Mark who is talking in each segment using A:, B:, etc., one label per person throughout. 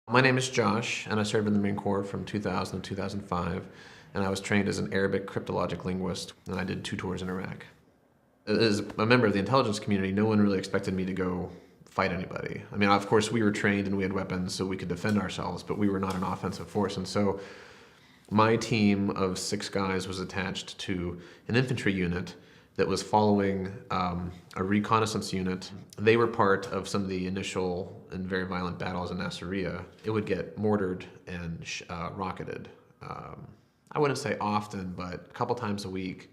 A: My name is Josh, and I served in the Marine Corps from 2000 to 2005, and I was trained as an Arabic cryptologic linguist, and I did 2 tours in Iraq. As a member of the intelligence community, no one really expected me to go fight anybody. I mean, of course, we were trained and we had weapons so we could defend ourselves, but we were not an offensive force. And so my team of 6 guys was attached to an infantry unit that was following a reconnaissance unit. They were part of some of the initial and very violent battles in Nasiriyah. It would get mortared and rocketed. I wouldn't say often, but a couple times a week.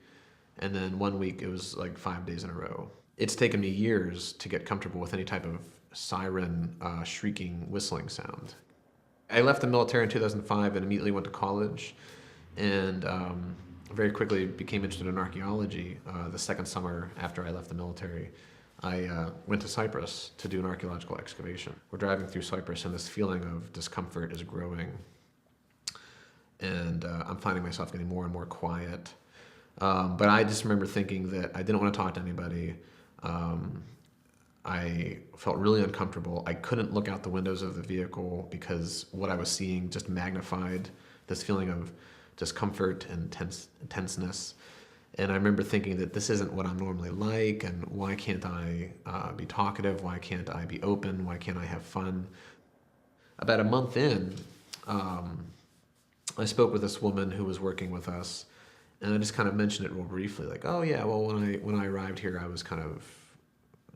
A: And then one week it was like 5 days in a row. It's taken me years to get comfortable with any type of siren, shrieking, whistling sound. I left the military in 2005 and immediately went to college, and very quickly became interested in archaeology. The second summer after I left the military, I went to Cyprus to do an archaeological excavation. We're driving through Cyprus and this feeling of discomfort is growing, and I'm finding myself getting more and more quiet. But I just remember thinking that I didn't want to talk to anybody. I felt really uncomfortable. I couldn't look out the windows of the vehicle because what I was seeing just magnified this feeling of discomfort and tenseness. And I remember thinking that this isn't what I'm normally like, and why can't I be talkative? Why can't I be open? Why can't I have fun? About a month in, I spoke with this woman who was working with us, and I just kind of mentioned it real briefly, like, oh yeah, well, when I arrived here, I was kind of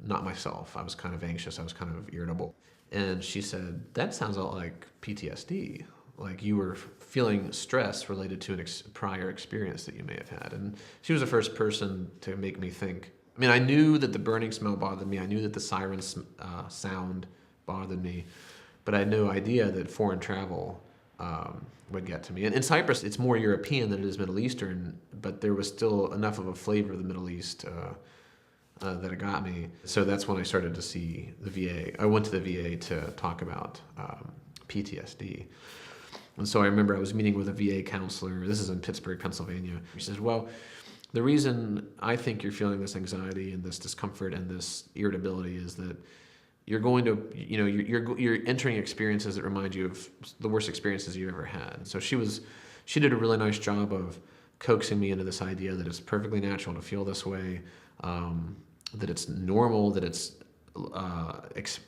A: not myself. I was kind of anxious. I was kind of irritable. And she said, that sounds a lot like PTSD. Like you were feeling stress related to a prior experience that you may have had. And she was the first person to make me think. I mean, I knew that the burning smell bothered me. I knew that the sirens sound bothered me. But I had no idea that foreign travel would get to me. And in Cyprus, it's more European than it is Middle Eastern, but there was still enough of a flavor of the Middle East that it got me. So that's when I started to see the VA. I went to the VA to talk about PTSD. And so I remember I was meeting with a VA counselor. This is in Pittsburgh, Pennsylvania. He says, well, the reason I think you're feeling this anxiety and this discomfort and this irritability is that you're going to, you're entering experiences that remind you of the worst experiences you've ever had. So she did a really nice job of coaxing me into this idea that it's perfectly natural to feel this way, that it's normal, that it's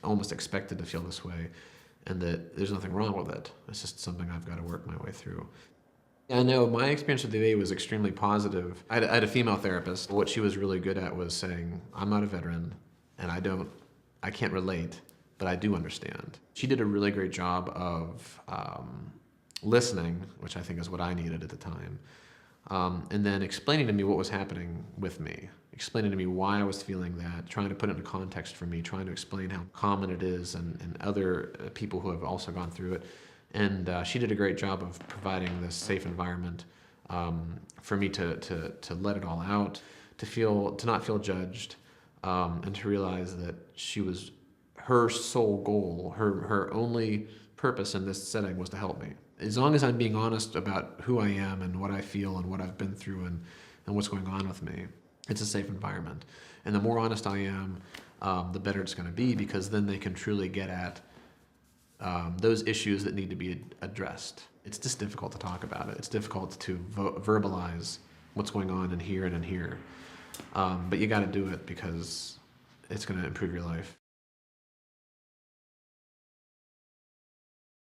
A: almost expected to feel this way, and that there's nothing wrong with it. It's just something I've got to work my way through. I know my experience with the VA was extremely positive. I had a female therapist. What she was really good at was saying, I'm not a veteran, and I can't relate, but I do understand. She did a really great job of listening, which I think is what I needed at the time, and then explaining to me what was happening with me, explaining to me why I was feeling that, trying to put it into context for me, trying to explain how common it is and other people who have also gone through it. And she did a great job of providing this safe environment for me to let it all out, to not feel judged, and to realize that her sole goal, her only purpose in this setting was to help me. As long as I'm being honest about who I am and what I feel and what I've been through and what's going on with me, it's a safe environment. And the more honest I am, the better it's going to be, because then they can truly get at those issues that need to be addressed. It's just difficult to talk about it. It's difficult to verbalize what's going on in here and in here. But you got to do it because it's going to improve your life.